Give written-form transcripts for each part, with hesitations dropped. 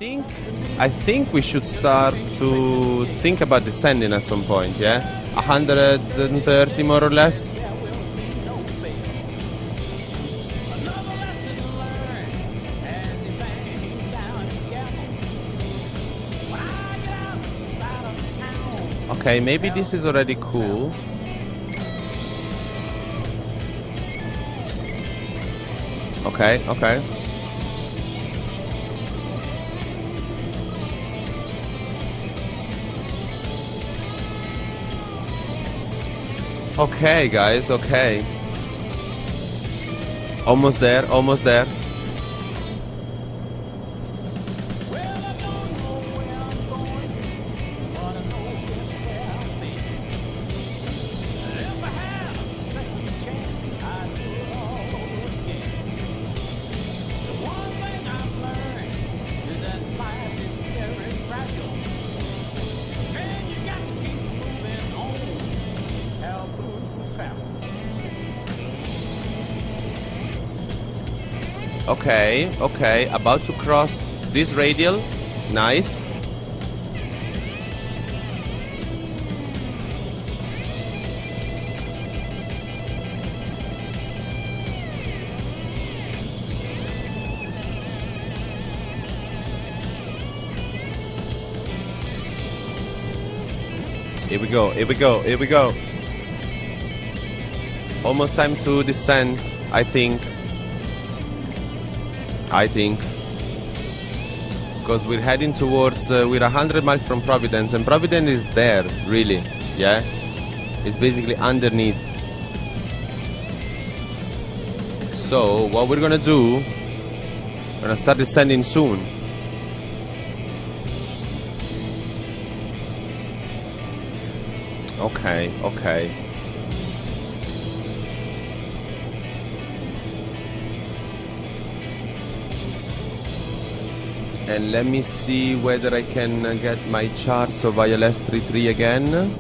think we should start to think about descending at some point, yeah? 130 more or less. Okay, maybe this is already cool. Okay, okay. Okay, guys, okay. Almost there, almost there. Okay, okay, about to cross this radial. Nice. Here we go, here we go, here we go. Almost time to descend, I think. Because we're heading towards, we're 100 miles from Providence, and Providence is there, really, yeah? It's basically underneath. So, what we're gonna do, we're gonna start descending soon. Okay, okay. And let me see whether I can get my charts of ILS 33 again.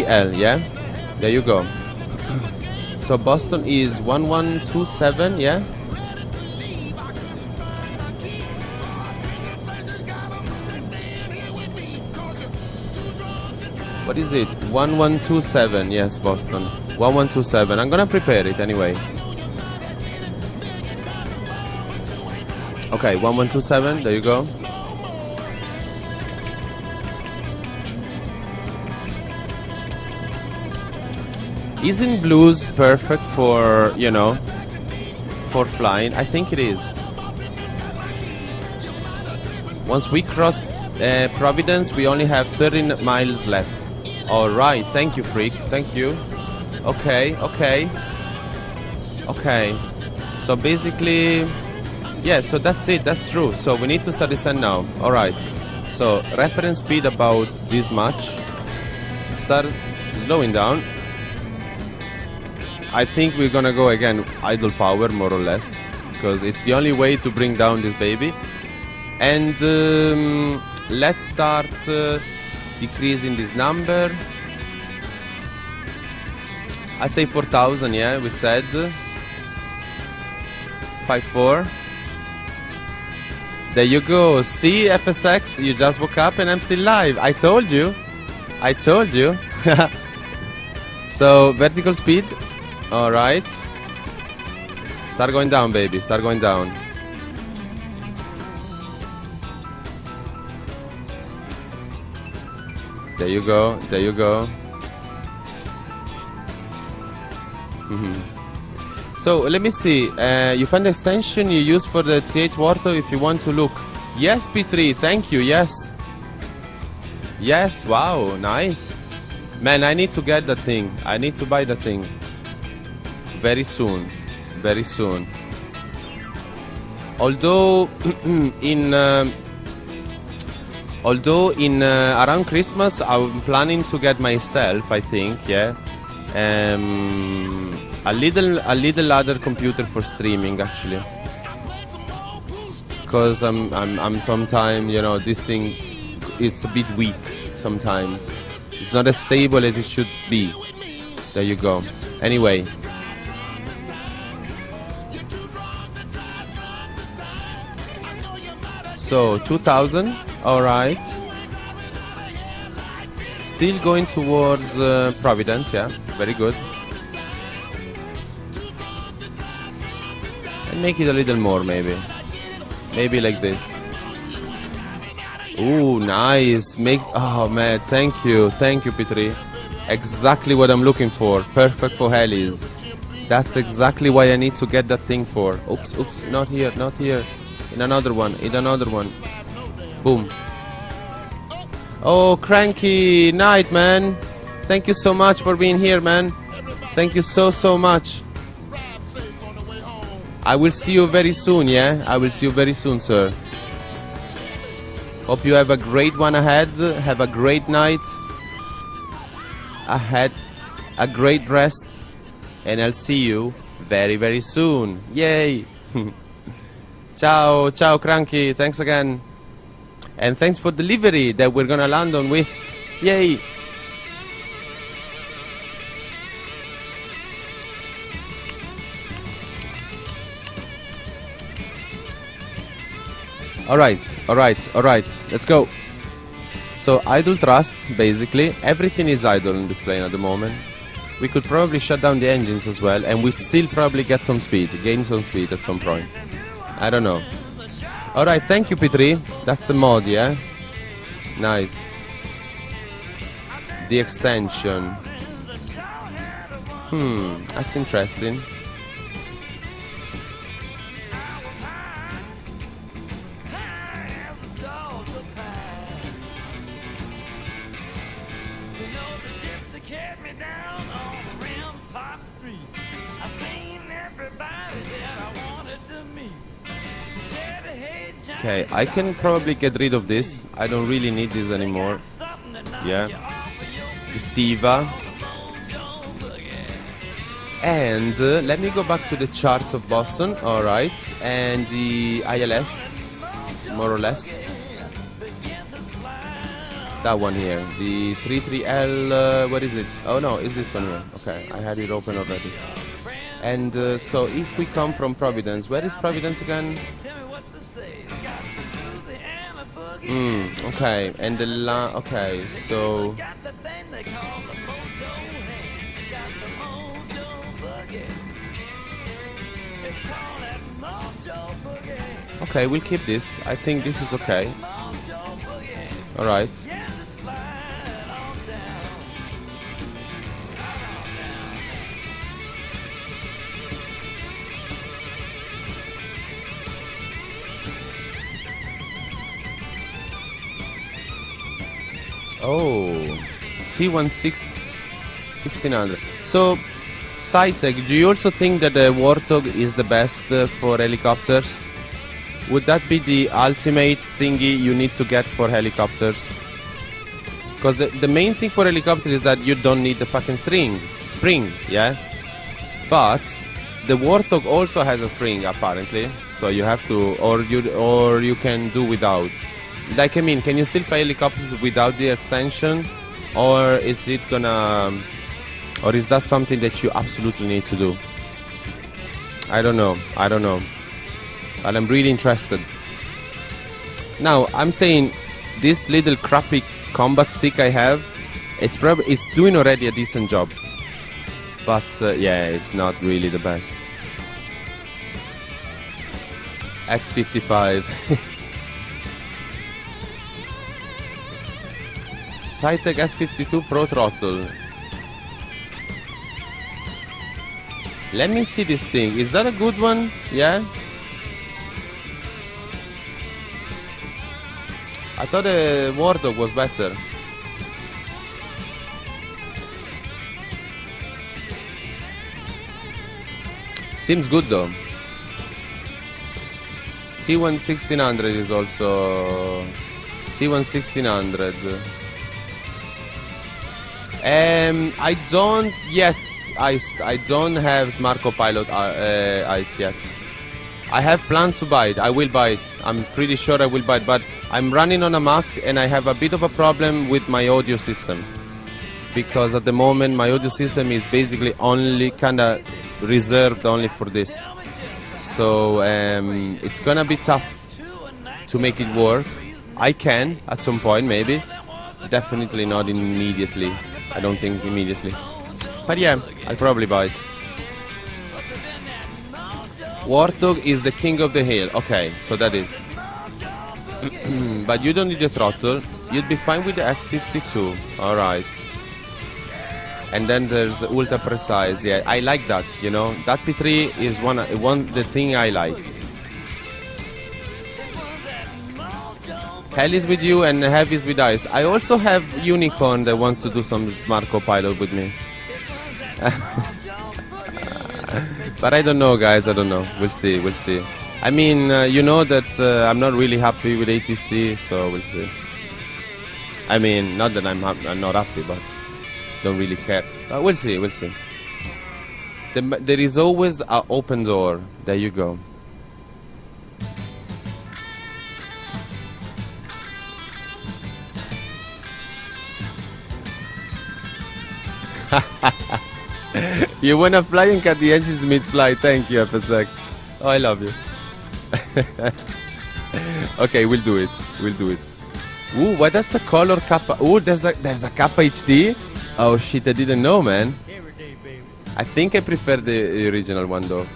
L, yeah? There you go. So Boston is 1127, yeah? What is it? 1127, yes, Boston. 1127. I'm gonna prepare it anyway. Okay, 1127, there you go. Isn't blues perfect for, you know, for flying? I think it is. Once we cross Providence, we only have 13 miles left. All right, thank you, Freak. Thank you. Okay, okay. Okay. So basically, yeah, so that's it. That's true. So we need to start descent now. All right. So reference speed about this much. Start slowing down. I think we're gonna go again idle power, more or less, because it's the only way to bring down this baby. And let's start decreasing this number. I'd say 4,000, yeah, we said. 5-4. There you go. See, FSX, you just woke up and I'm still live. I told you. I told you. So, vertical speed. Alright. Start going down, baby. Start going down. There you go. There you go. So, let me see. You find the extension you use for the T8 Warthog if you want to look. Yes, P3. Thank you. Yes. Yes. Wow. Nice. Man, I need to get that thing. I need to buy that thing. Very soon. Very soon. Although in around Christmas I'm planning to get myself, I think, yeah, A little other computer for streaming actually. Because I'm sometimes, you know, this thing, it's a bit weak sometimes. It's not as stable as it should be. There you go. Anyway. So 2000, all right. Still going towards Providence, yeah, very good. And make it a little more, maybe. Maybe like this. Ooh, nice. Oh man, thank you, Petri. Exactly what I'm looking for. Perfect for helis. That's exactly why I need to get that thing for. Oops, not here. In another one. Boom. Oh, Cranky Night, man. Thank you so much for being here, man. Thank you so much. I will see you very soon, yeah? I will see you very soon, sir. Hope you have a great one ahead. Have a great night ahead. A great rest. And I'll see you very, very soon. Yay! Ciao, Cranky. Thanks again. And thanks for delivery that we're gonna land on with. Yay! Alright. Let's go. So, idle thrust, basically. Everything is idle in this plane at the moment. We could probably shut down the engines as well, and we'd still probably get some speed, gain some speed at some point. I don't know. Alright, thank you, Petri. That's the mod, yeah? Nice. The extension. That's interesting. Okay, I can probably get rid of this. I don't really need this anymore. Yeah. The Siva. And let me go back to the charts of Boston. Alright. And the ILS, more or less. That one here. The 33L, what is it? Oh no, is this one here? Okay, I had it open already. And so if we come from Providence, where is Providence again? Okay, and okay, so okay, we'll keep this. I think this is okay. All right. Oh, T1600. So, SciTech, do you also think that the Warthog is the best for helicopters? Would that be the ultimate thingy you need to get for helicopters? Because the main thing for helicopters is that you don't need the fucking spring, yeah? But the Warthog also has a spring, apparently. So you have to, or you can do without. Like, I mean, can you still fly helicopters without the extension? Or is it gonna... Or is that something that you absolutely need to do? I don't know. But I'm really interested. Now, I'm saying this little crappy combat stick I have, it's doing already a decent job. But, yeah, it's not really the best. X55. SciTech S52 Pro Throttle. Let me see this thing. Is that a good one? Yeah? I thought the Warthog was better. Seems good though. T1600 is also... T1600. I don't yet I don't have Smart Copilot ice yet. I have plans to buy it. I will buy it. I'm pretty sure I will buy it, but I'm running on a Mac and I have a bit of a problem with my audio system. Because at the moment my audio system is basically only kind of reserved only for this. So it's gonna be tough to make it work. I can at some point maybe. Definitely not immediately. I don't think immediately. But yeah, I'll probably buy it. Warthog is the king of the hill. Okay, so that is. But you don't need the throttle. You'd be fine with the X52. Alright. And then there's ultra precise. Yeah, I like that, you know. That P3 is the thing I like. Hell is with you and Heavy is with Ice. I also have Unicorn that wants to do some Smart Copilot with me. But I don't know, guys. I don't know. We'll see. We'll see. I mean, you know that I'm not really happy with ATC, so we'll see. I mean, not that I'm not happy, but don't really care. We'll see. We'll see. There is always an open door. There you go. You wanna fly and cut the engines mid-flight? Thank you, FSX. Oh, I love you. Okay, we'll do it. We'll do it. Ooh, what? That's a color Kappa. Ooh, there's a Kappa HD. Oh shit, I didn't know, man. I think I prefer the original one though.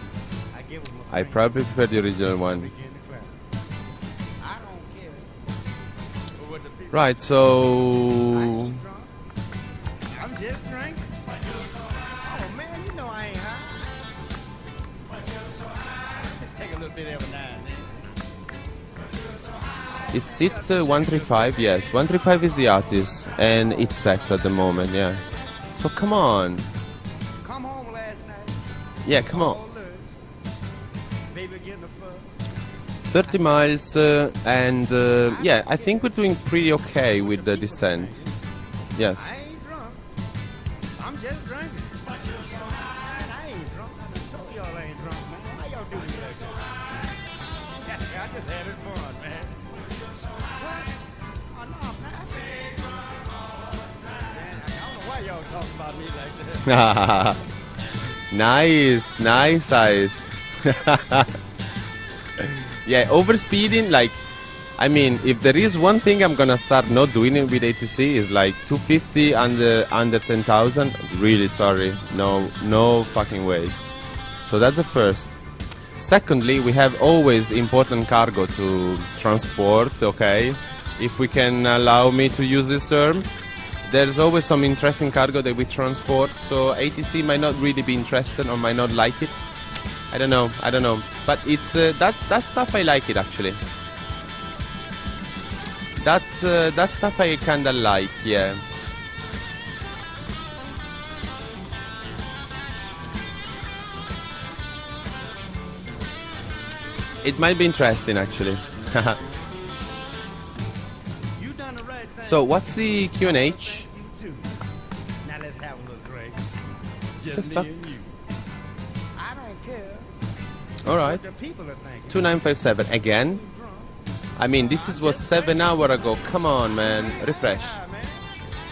I probably prefer the original one. Right, so. It's sit 135, yes. 135 is the artist, and it's set at the moment, yeah. So come on. Come home last night. Yeah, come on. 30 miles, and yeah, I think we're doing pretty okay with the descent. Yes. I ain't drunk. I'm just drinking. I ain't drunk. I told y'all I ain't drunk, man. Why y'all doing this? I just had it fun, man. Y'all talk about me like that. Nice, nice eyes. Yeah, overspeeding, like, I mean, if there is one thing I'm gonna start not doing it with ATC is like 250 under 10,000. Really sorry, no fucking way. So that's the first. Secondly, we have always important cargo to transport. Okay, if we can allow me to use this term. There's always some interesting cargo that we transport, so ATC might not really be interested or might not like it. I don't know. But it's that stuff I like it actually. That stuff I kinda like, yeah. It might be interesting actually. So what's the QNH? Now let's have a look, Greg. Just me and you. I don't care. All right. 2957 again. I mean, this was 7 hours ago. Come on, man. Refresh.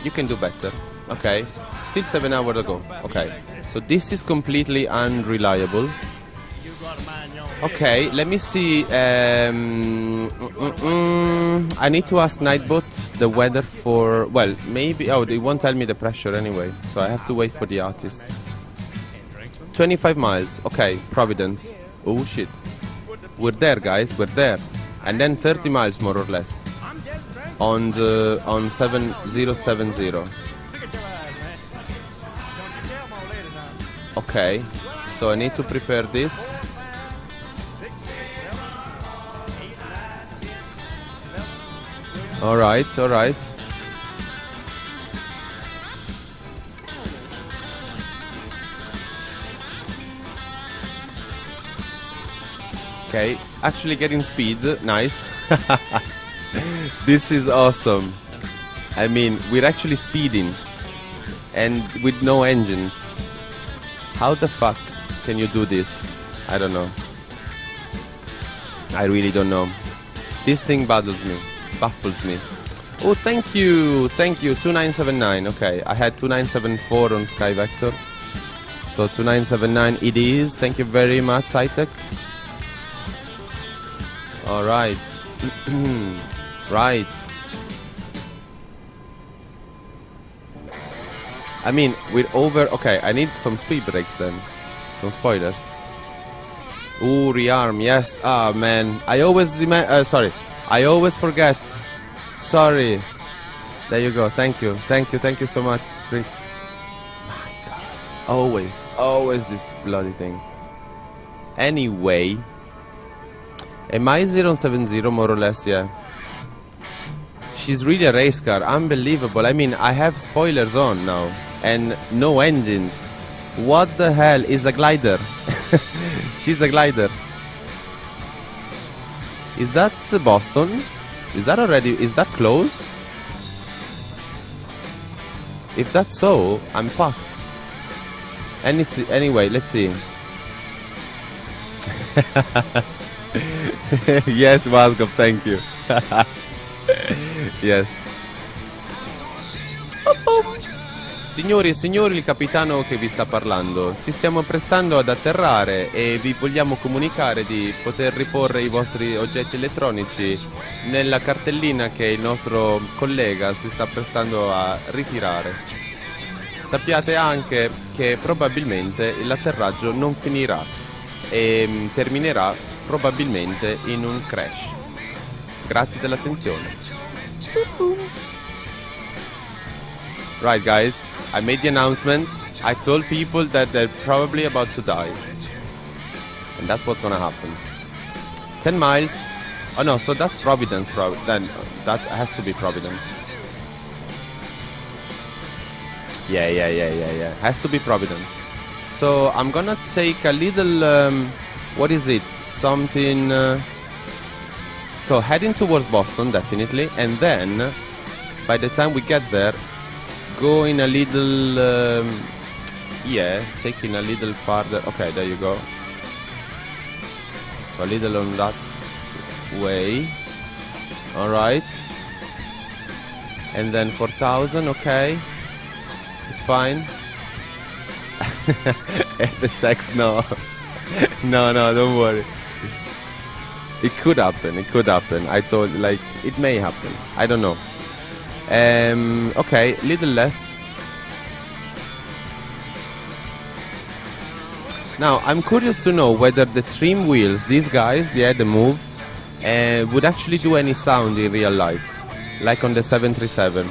You can do better. Okay. Still 7 hours ago. Okay. So this is completely unreliable. Okay, let me see. I need to ask Nightbot the weather for, well, maybe, oh, they won't tell me the pressure anyway, so I have to wait for the artist. 25 miles, okay, Providence. Oh shit. We're there, guys, we're there. And then 30 miles more or less. On 7070. Okay, so I need to prepare this. Alright. Okay, actually getting speed, nice. This is awesome. I mean, we're actually speeding and with no engines. How the fuck can you do this? I don't know. I really don't know. This thing baffles me. Oh, thank you, 2979. Okay, I had 2974 on Sky Vector. So 2979 it is. Thank you very much, Cytec. Alright. Right. I mean, we're over... Okay, I need some speed breaks then. Some spoilers. Ooh, rearm, yes. Ah, man. I always... sorry. I always forget. Sorry. There you go. Thank you. Thank you so much, Freak. My God. Always this bloody thing. Anyway. A My 070, more or less, yeah. She's really a race car. Unbelievable. I mean, I have spoilers on now. And no engines. What the hell is a glider? She's a glider. Is that Boston? Is that already... Is that close? If that's so, I'm fucked. Anyway, let's see. Yes, Vasco, thank you. Yes. Signori e signori, il capitano che vi sta parlando. Ci stiamo prestando ad atterrare e vi vogliamo comunicare di poter riporre i vostri oggetti elettronici nella cartellina che il nostro collega si sta prestando a ritirare. Sappiate anche che probabilmente l'atterraggio non finirà e terminerà probabilmente in un crash. Grazie dell'attenzione. Right, guys, I made the announcement. I told people that they're probably about to die. And that's what's gonna happen. 10 miles. Oh no, so that's Providence. Then that has to be Providence. Yeah. Has to be Providence. So I'm gonna take a little... what is it? Something... so heading towards Boston, definitely. And then, by the time we get there, go in a little, yeah, taking a little farther. Okay, there you go. So a little on that way. All right. And then 4,000. Okay, it's fine. FSX, no, no, don't worry. It could happen. I told, like, it may happen. I don't know. Okay, little less. Now, I'm curious to know whether the trim wheels, these guys, the move, would actually do any sound in real life, like on the 737.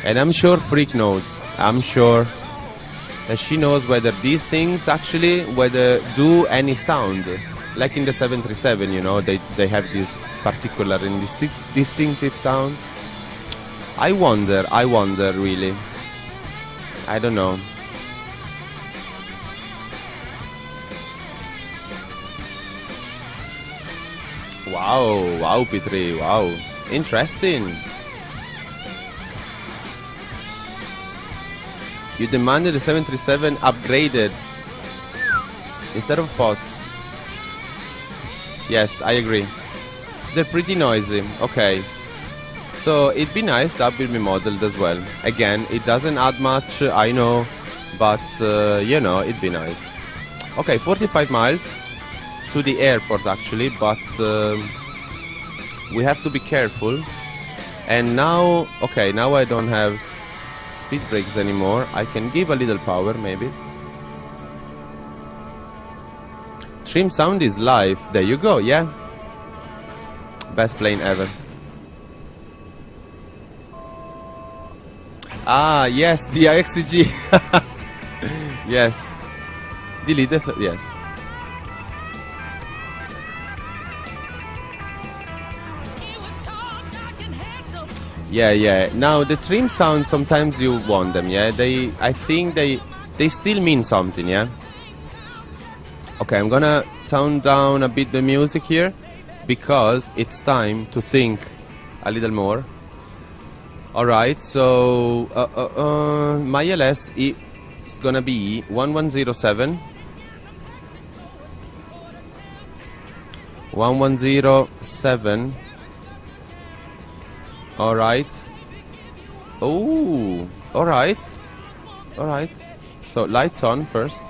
And I'm sure Freak knows. I'm sure that she knows whether these things actually do any sound. Like in the 737, you know, they have this particular and distinctive sound. I wonder, really. I don't know. Wow, P3, wow. Interesting. You demanded the 737 upgraded instead of pots. Yes, I agree. They're pretty noisy. Okay. So it'd be nice that will be modeled as well. Again, it doesn't add much, I know, but you know, it'd be nice. Okay, 45 miles to the airport actually, but we have to be careful. And now, okay, now I don't have speed brakes anymore. I can give a little power maybe. Trim sound is live. There you go, yeah. Best plane ever. Ah, yes, the XCG. Yes. Delete it, yes. Yeah. Now, the trim sounds, sometimes you want them, yeah? I think they still mean something, yeah? Okay, I'm gonna tone down a bit the music here, because it's time to think a little more. Alright, so my LS It's gonna be 1107. 1107. Alright. Oh, alright. Alright. So lights on first.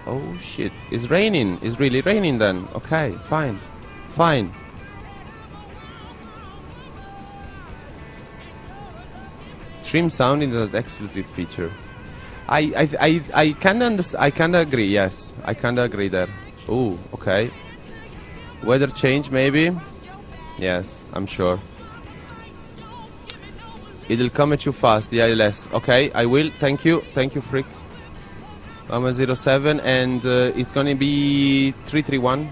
Oh shit. It's raining. It's really raining then. Okay, fine. Fine. Trim sound is an exclusive feature. I kinda agree, yes. I kinda agree there. Oh, okay. Weather change maybe? Yes, I'm sure. It'll come at you fast, the ILS. Okay, I will. Thank you. Thank you, Freak. 1107, and it's gonna be 331.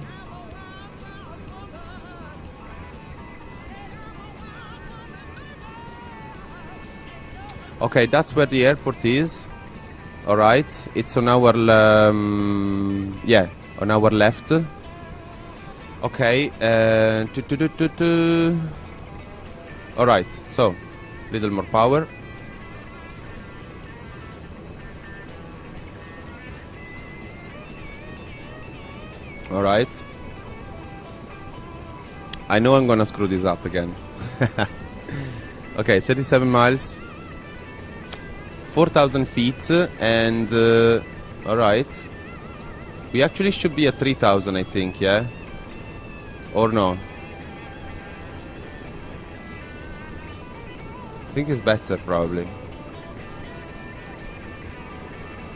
Okay, that's where the airport is. Alright, it's on our yeah, on our left. Okay, alright, so little more power. Alright. I know I'm gonna screw this up again. Okay, 37 miles. 4,000 feet, and alright. We actually should be at 3,000, I think, yeah? Or no? I think it's better, probably.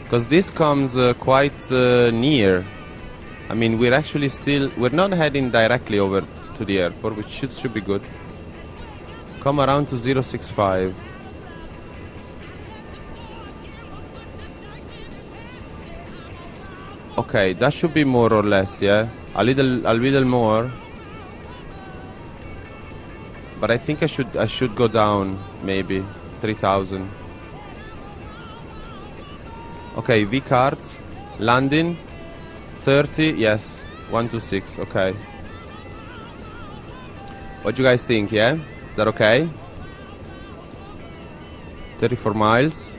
Because this comes quite near. I mean, we're actually still... We're not heading directly over to the airport, which should be good. Come around to 065. Okay, that should be more or less, yeah? A little more. But I think I should go down, maybe. 3,000. Okay, V cards. Landing. 30, yes. 126, okay. What do you guys think, yeah? Is that okay? 34 miles.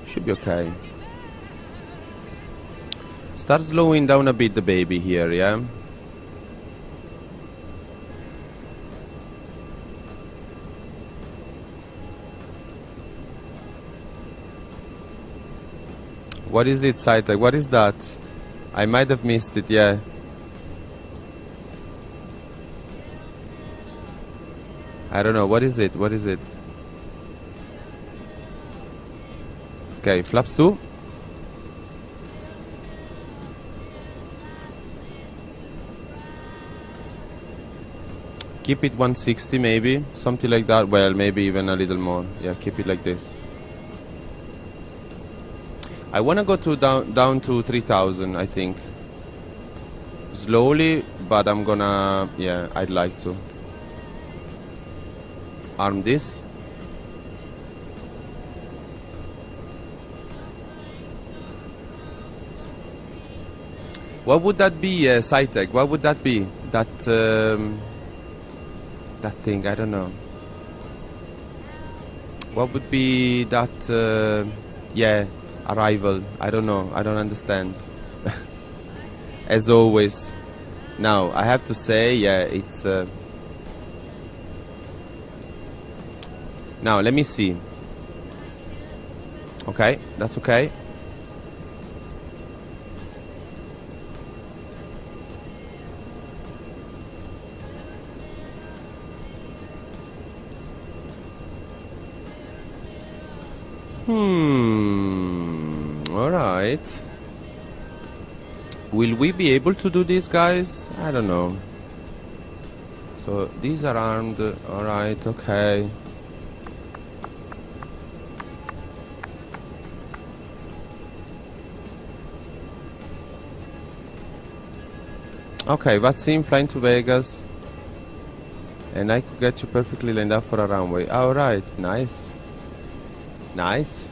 Should be okay. Start slowing down a bit the baby here, yeah? What is it, Saitek? What is that? I might have missed it, yeah. I don't know. What is it? What is it? Okay, flaps 2. Keep it 160 maybe. Something like that. Well, maybe even a little more. Yeah, keep it like this. I want to go to down to 3,000, I think. Slowly, but I'm gonna... Yeah, I'd like to. Arm this. What would that be, Saitek? What would that be? That that thing, I don't know. What would be that, yeah, arrival? I don't know. I don't understand. As always. Now, I have to say, yeah, it's... Now, let me see. Okay, that's okay. Alright. Will we be able to do this, guys? I don't know. So, these are armed. Alright, okay. Okay, Vatsim flying to Vegas. And I could get you perfectly lined up for a runway. Alright, nice. Nice.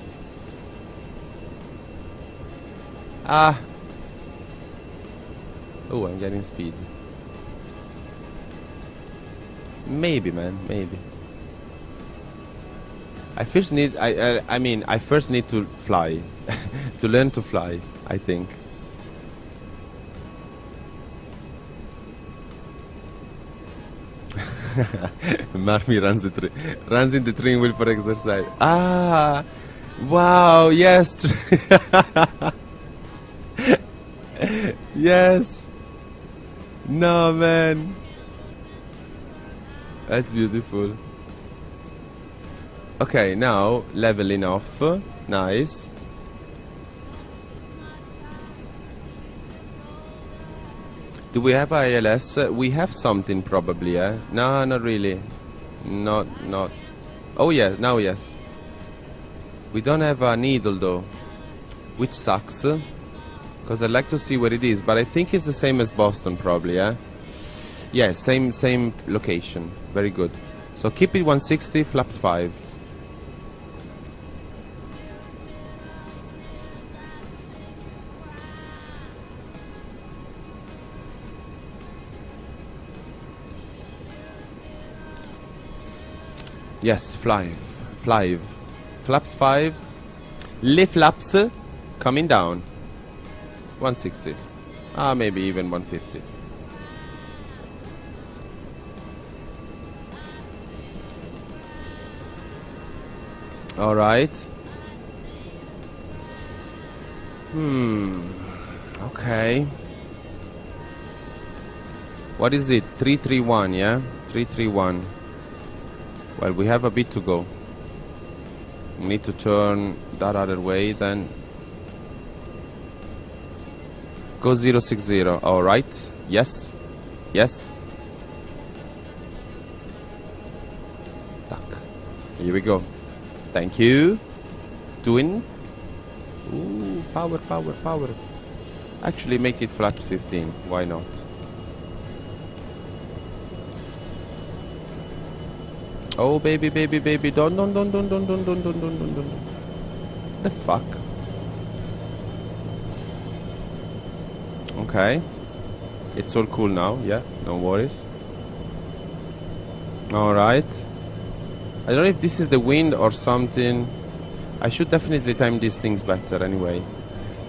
Ah, Oh, I'm getting speed. Maybe, man, maybe. I first need, I mean, I first need to fly. To learn to fly, I think. Marmy runs in the train wheel for exercise. Ah, wow, yes. Yes. No, man. That's beautiful. Okay, now leveling off. Nice. Do we have ILS? We have something probably, eh? No, not really. Not. Oh yeah, now yes. We don't have a needle though, which sucks. Because I'd like to see what it is, but I think it's the same as Boston probably, eh? Yeah, same location. Very good. So keep it 160, flaps 5. Yes, fly. Flaps 5. Lift flaps coming down. 160. Ah, maybe even 150. All right. Okay. What is it? 331, yeah? 331. Well, we have a bit to go. We need to turn that other way, then go 060. All right. Yes. Yes. Tack. Here we go. Thank you. Doing. Ooh, power. Actually, make it flaps 15. Why not? Oh, baby. Don't. The fuck? Okay. It's all cool now, yeah? No worries. Alright. I don't know if this is the wind or something. I should definitely time these things better anyway.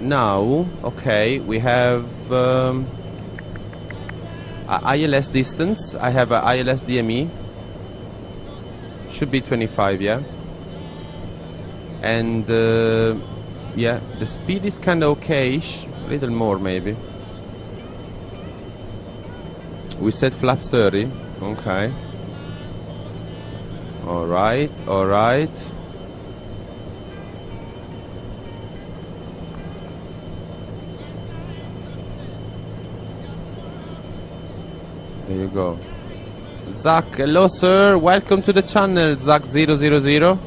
Now, okay, we have ILS distance. I have a ILS DME. Should be 25, yeah? And, yeah, the speed is kind of okay-ish. A little more, maybe. We said flaps 30. Okay. Alright. There you go. Zach, hello sir. Welcome to the channel, Zach000.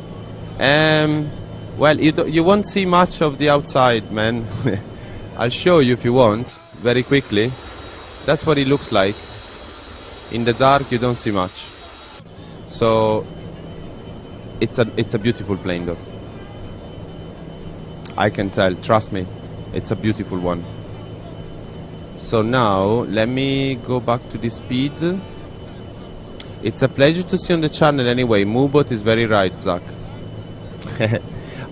Well, you won't see much of the outside, man. I'll show you if you want, very quickly. That's what it looks like. In the dark, you don't see much. So, it's a beautiful plane, though. I can tell. Trust me, it's a beautiful one. So now, let me go back to the speed. It's a pleasure to see on the channel anyway. Moobot is very right, Zach.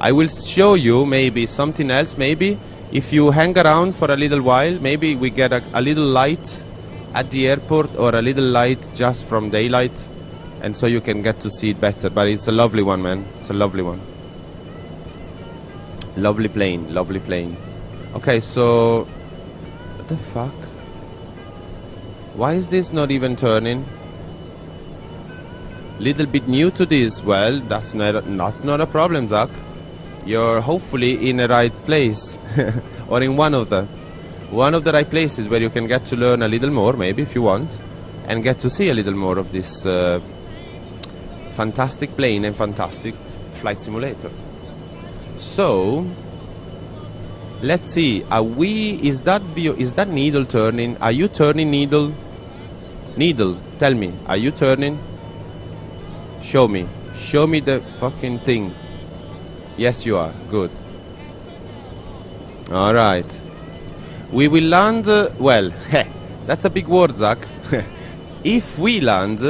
I will show you maybe something else. Maybe if you hang around for a little while, maybe we get a little light at the airport or a little light just from daylight, and so you can get to see it better. But it's a lovely one, man. It's a lovely one. Lovely plane. Okay, so what the fuck? Why is this not even turning? Little bit new to this. Well, that's not a problem, Zach. You're hopefully in the right place or in one of the right places where you can get to learn a little more, maybe if you want, and get to see a little more of this fantastic plane and fantastic flight simulator. So let's see. Is that needle turning? Are you turning, needle? Needle, tell me, are you turning? Show me the fucking thing. Yes, you are. Good. All right. We will land, well, that's a big word, Zach. If we land,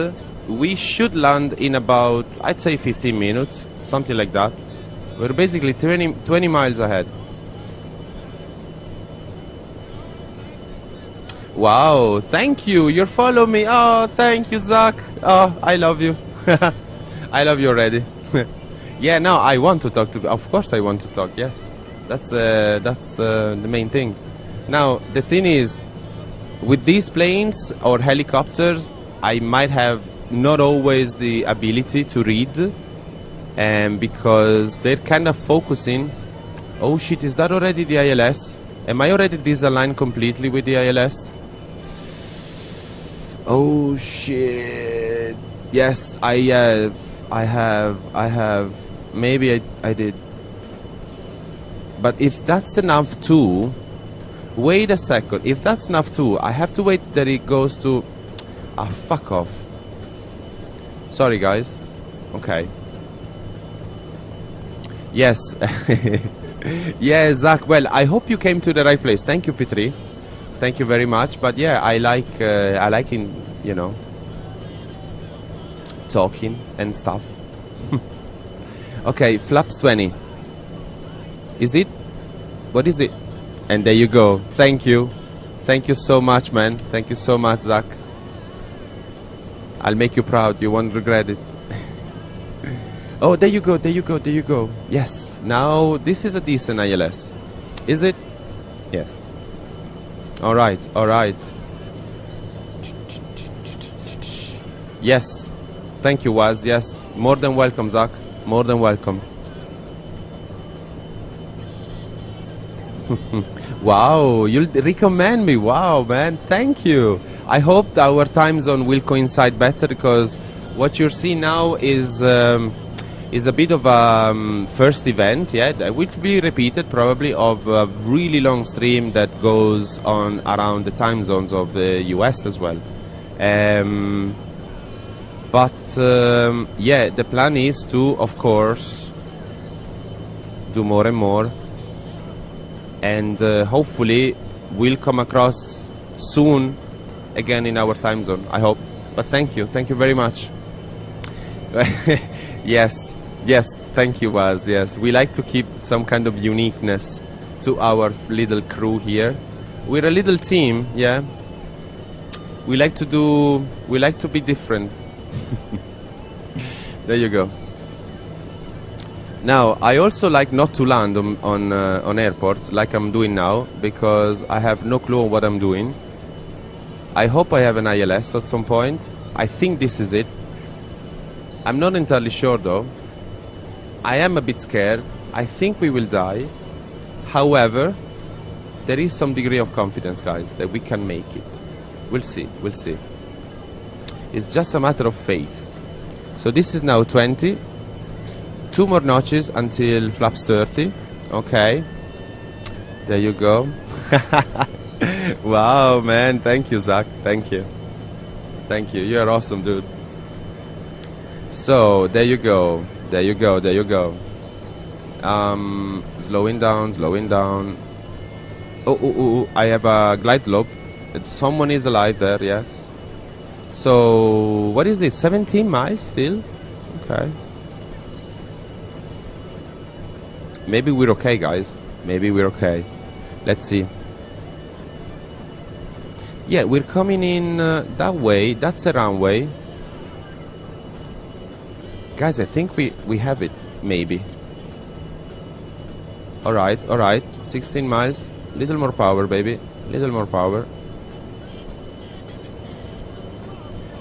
we should land in about, I'd say 15 minutes, something like that. We're basically 20 miles ahead. Wow, thank you. You're following me. Oh, thank you, Zach. Oh, I love you. I love you already. Yeah, no, I want to talk to. Of course, I want to talk. Yes, that's the main thing. Now, the thing is, with these planes or helicopters, I might have not always the ability to read, because they're kind of focusing. Oh shit! Is that already the ILS? Am I already disaligned completely with the ILS? Oh shit! Yes, I have. Maybe I did. But if that's enough too, wait a second. If that's enough too, I have to wait that it goes to. Ah, fuck off. Sorry, guys. Okay. Yes. Yeah, Zach. Well, I hope you came to the right place. Thank you, Petri. Thank you very much. But yeah, I like in, you know, talking and stuff. Okay, flaps 20. Is it? What is it? And there you go. Thank you. Thank you so much, man. Thank you so much, Zach. I'll make you proud. You won't regret it. Oh, there you go. There you go. There you go. Yes. Now, this is a decent ILS. Is it? Yes. All right. All right. Yes. Thank you, Waz. Yes. More than welcome, Zach. More than welcome. Wow, you'll recommend me. Wow, man. Thank you. I hope that our time zone will coincide better, because what you're seeing now is a bit of a first event, yeah, that will be repeated probably, of a really long stream that goes on around the time zones of the US as well. Yeah, the plan is to, of course, do more and more, and hopefully we'll come across soon again in our time zone, I hope. But thank you very much. Yes, thank you, Waz. Yes, we like to keep some kind of uniqueness to our little crew here. We're a little team, yeah. We like to be different. There you go. Now, I also like not to land on airports like I'm doing now, because I have no clue on what I'm doing. I hope I have an ILS at some point. I think this is it. I'm not entirely sure though. I am a bit scared. I think we will die. However, there is some degree of confidence, guys, that we can make it. We'll see. We'll see. It's just a matter of faith. So this is now 20. 2 more notches until flaps 30. Okay. There you go. Wow, man. Thank you, Zach. Thank you. Thank you. You're awesome, dude. So, there you go. There you go. There you go. Slowing down. Oh, I have a glide slope. Someone is alive there, yes. So, what is it? 17 miles still? Okay. Maybe we're okay, guys. Maybe we're okay. Let's see. Yeah, we're coming in that way. That's a runway. Guys, I think we have it. Maybe. Alright. 16 miles. Little more power, baby. Little more power.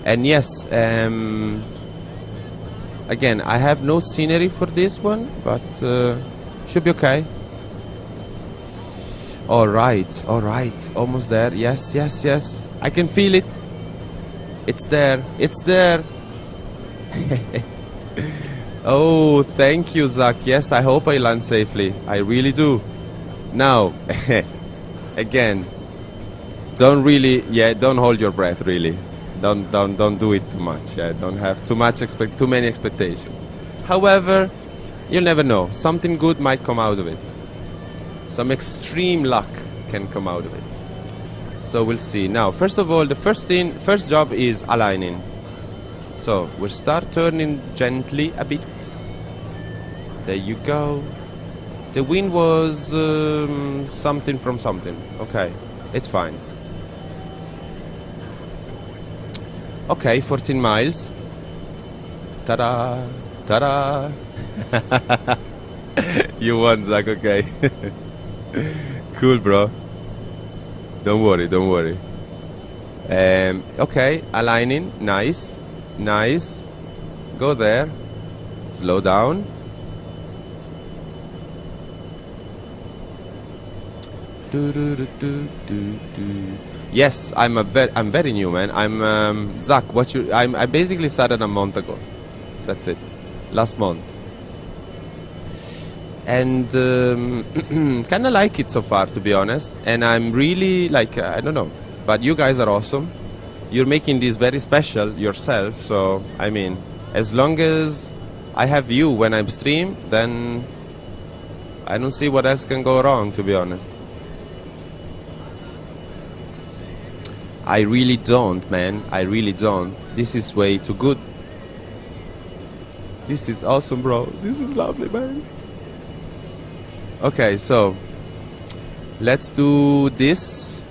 And yes, again, I have no scenery for this one, but should be okay. Alright. Almost there. Yes. I can feel it. It's there. Oh, thank you, Zach. Yes, I hope I land safely. I really do. Now, again, don't hold your breath, really. Don't do it too much. Yeah, don't have too many expectations. However, you'll never know. Something good might come out of it. Some extreme luck can come out of it. So we'll see. Now, first of all, the first job is aligning. So we'll start turning gently a bit. There you go. The wind was something from something. Okay, it's fine. Okay, 14 miles. Ta-da! Ta-da! You won, Zach, okay. Cool, bro. Don't worry, don't worry. Okay, aligning. Nice. Nice. Go there. Slow down. Yes, I'm very new, man. I'm Zach. I basically started a month ago. That's it. Last month. And kind of like it so far, to be honest. And I'm really like, I don't know, but you guys are awesome. You're making this very special yourself. So I mean, as long as I have you when I stream, then I don't see what else can go wrong, to be honest. I really don't, man. I really don't. This is way too good. This is awesome, bro. This is lovely, man. Okay, so let's do this.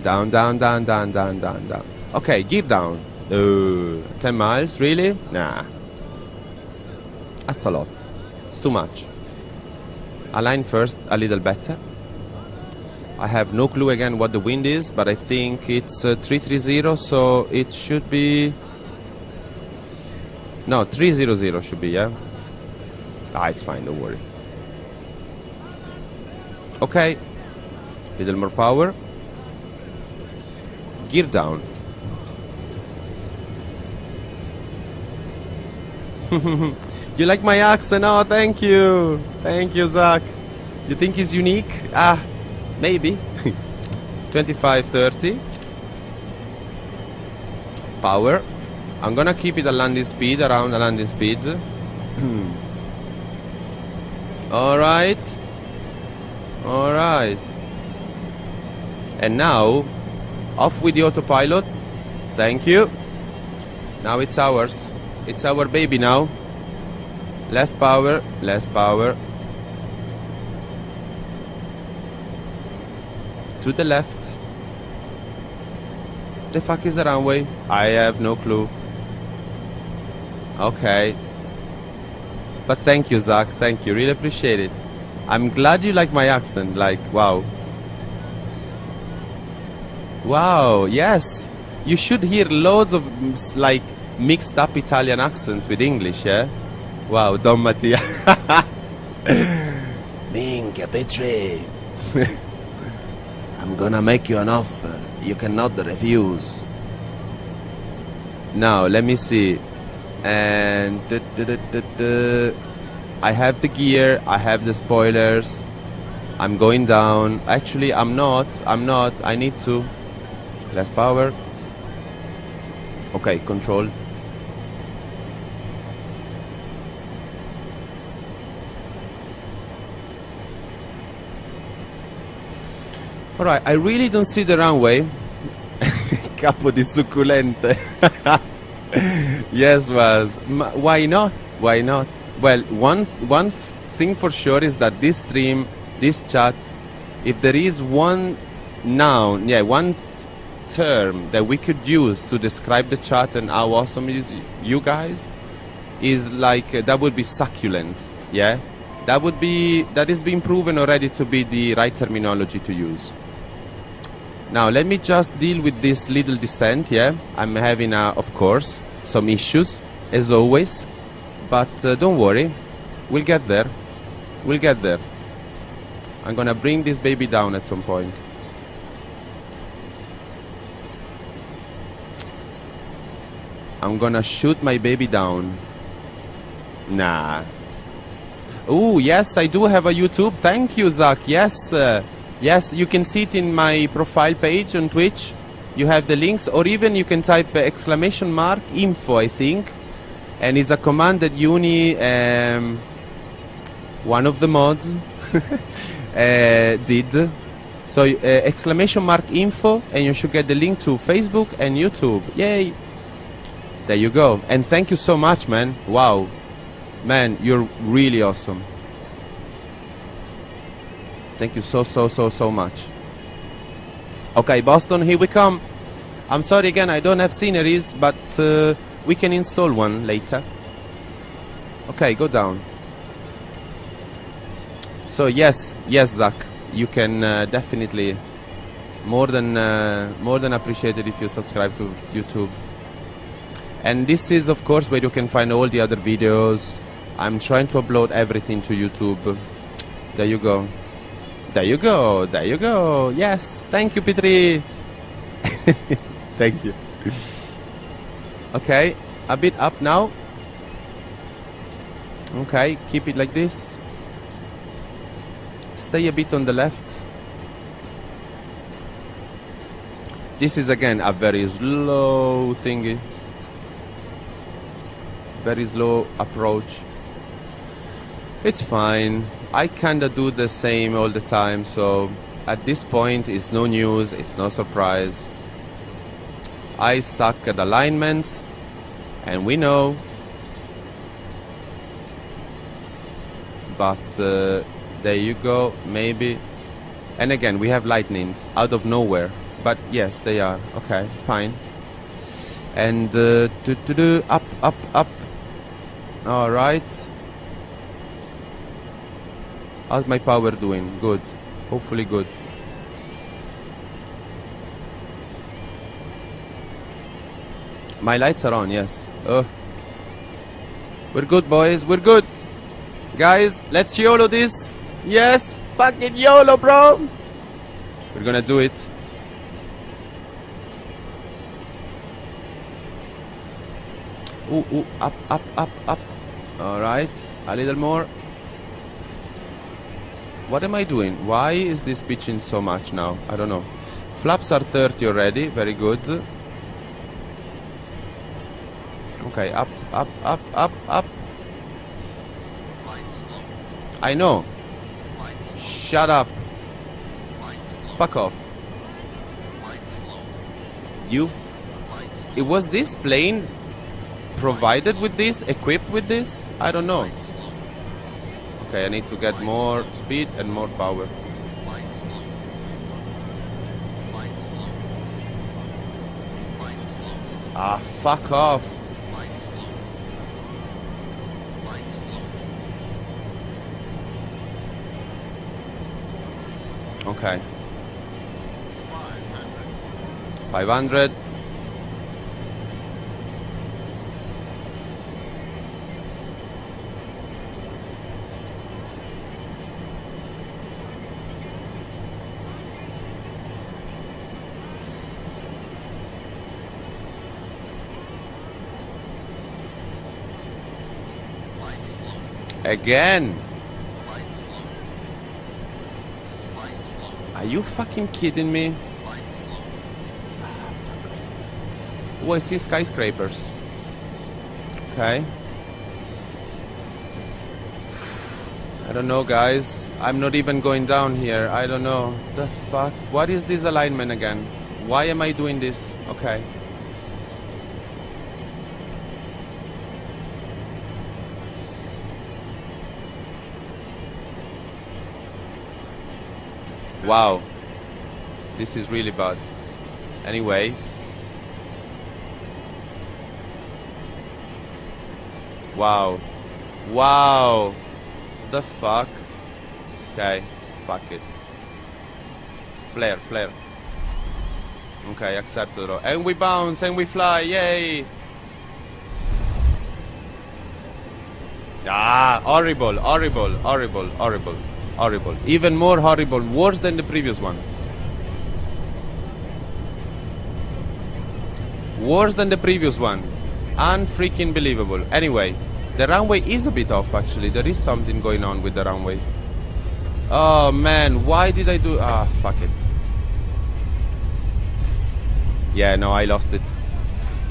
Down, down, down, down, down, down, down. Okay, gear down. 10 miles, really? Nah. That's a lot. It's too much. Align first a little better. I have no clue again what the wind is, but I think it's 330, so it should be... No, 300 should be, yeah? Ah, it's fine, don't worry. Okay. Little more power. Gear down. You like my accent? Oh, thank you. Thank you, Zach. You think it's unique? Ah, maybe. 25, 30. Power. I'm gonna keep it at landing speed, around the landing speed. Alright. Alright. And now, off with the autopilot. Thank you. Now it's ours. It's our baby now. Less power, less power. To the left. The fuck is the runway? I have no clue. Okay. But thank you, Zach. Thank you. Really appreciate it. I'm glad you like my accent. Like, wow. Wow, yes. You should hear loads of, like, mixed up Italian accents with English, yeah? Wow, Don Matia. Minchia, Petri. I'm gonna make you an offer. You cannot refuse. Now, let me see. And I have the gear, I have the spoilers. I'm going down. Actually, I'm not. I need to. Less power. Okay, control. Alright, I really don't see the runway. Capo di succulente. Yes, was. Why not? Why not? Well, one thing for sure is that this stream, this chat, if there is one noun, one term that we could use to describe the chat and how awesome it is, you guys, is like, that would be succulent, yeah? That is being proven already to be the right terminology to use. Now, let me just deal with this little descent, yeah? I'm having, of course, some issues, as always. But don't worry. We'll get there. We'll get there. I'm gonna bring this baby down at some point. I'm gonna shoot my baby down. Nah. Oh, yes, I do have a YouTube. Thank you, Zach. Yes. Yes, you can see it in my profile page on Twitch. You have the links, or even you can type !info, I think, and it's a command that Uni one of the mods did. So exclamation mark info, and you should get the link to Facebook and YouTube. Yay! There you go. And thank you so much, man. Wow. Man, you're really awesome. Thank you so much. Okay, Boston, here we come. I'm sorry again, I don't have sceneries, but we can install one later. Okay, go down. So yes, Zach, you can definitely more than appreciate it if you subscribe to YouTube. And this is, of course, where you can find all the other videos. I'm trying to upload everything to YouTube. There you go. There you go. There you go. Yes. Thank you, Petri. Thank you. Okay. A bit up now. Okay. Keep it like this. Stay a bit on the left. This is again a very slow thingy. Very slow approach. It's fine. I kinda do the same all the time, so at this point it's no news, it's no surprise. I suck at alignments, and we know. But there you go, maybe. And again, we have lightnings out of nowhere. But yes, they are. Okay, fine. And up. Alright. How's my power doing? Good. Hopefully good. My lights are on, yes. We're good, boys. We're good. Guys, let's YOLO this. Yes. Fucking YOLO, bro. We're gonna do it. Ooh, up. Alright. A little more. What am I doing? Why is this pitching so much now? I don't know. Flaps are 30 already. Very good. Okay, up. I know. Shut up. Fuck off. You... It was this plane provided with this? Equipped with this? I don't know. Okay, I need to get more speed and more power. Ah, fuck off. Okay. 500. Again. Are you fucking kidding me? Oh, I see skyscrapers. Okay. I don't know, guys. I'm not even going down here. I don't know. The fuck? What is this alignment again? Why am I doing this? Okay. Wow. This is really bad. Anyway. Wow. Wow. The fuck? Okay. Fuck it. Flare. Okay, accept it. And we bounce and we fly. Yay. Ah, horrible. Even more horrible. Worse than the previous one. Worse than the previous one. Unfreaking believable. Anyway, the runway is a bit off actually. There is something going on with the runway. Oh man, why did I do... Ah, fuck it. Yeah, no, I lost it.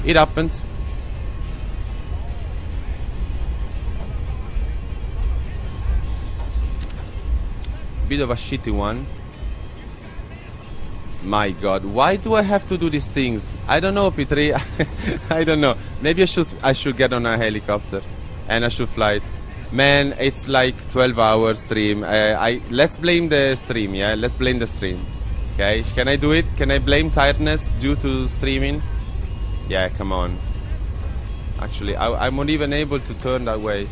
It happens. Bit of a shitty one. My God, why do I have to do these things? I don't know, Petri. I don't know. Maybe I should get on a helicopter and I should fly it. Man, it's like 12 hours stream. Let's blame the stream, yeah? Let's blame the stream. Okay, can I do it? Can I blame tiredness due to streaming? Yeah, come on. Actually, I'm not even able to turn that way.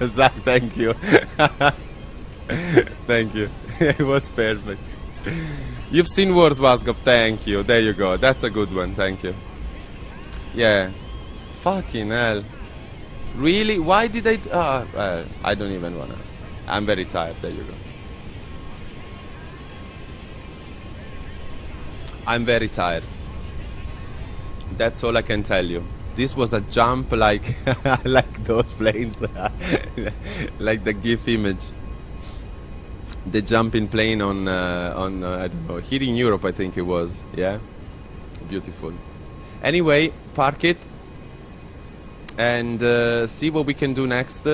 Zach, thank you. Thank you. It was perfect. You've seen worse, Vasgop. Thank you. There you go. That's a good one. Thank you. Yeah. Fucking hell. Really? Why did I... well, I don't even wanna... I'm very tired. There you go. I'm very tired. That's all I can tell you. This was a jump like like those planes. Like the GIF image. The jumping plane on I don't know, here in Europe I think it was. Yeah, beautiful. Anyway, park it and see what we can do next.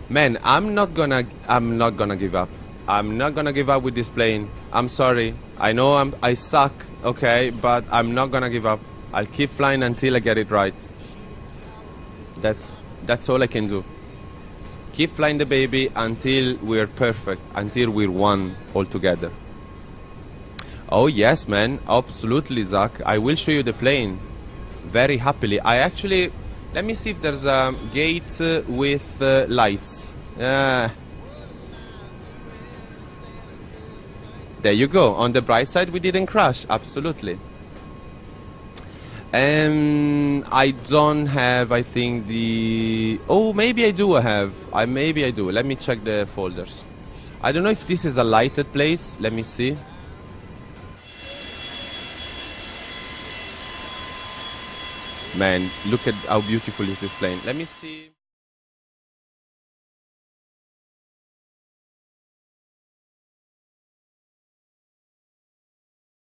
Man, I'm not gonna give up. I'm not gonna give up with this plane. I'm sorry. I know I suck. Okay, but I'm not gonna give up. I'll keep flying until I get it right. That's all I can do. Keep flying the baby until we're perfect, until we're one altogether. Oh yes, man, absolutely, Zach. I will show you the plane very happily. I actually, let me see if there's a gate with lights. There you go. On the bright side, we didn't crash. Absolutely. I don't have, I think, the... Oh, maybe I do have. Maybe I do. Let me check the folders. I don't know if this is a lighted place. Let me see. Man, look at how beautiful is this plane. Let me see.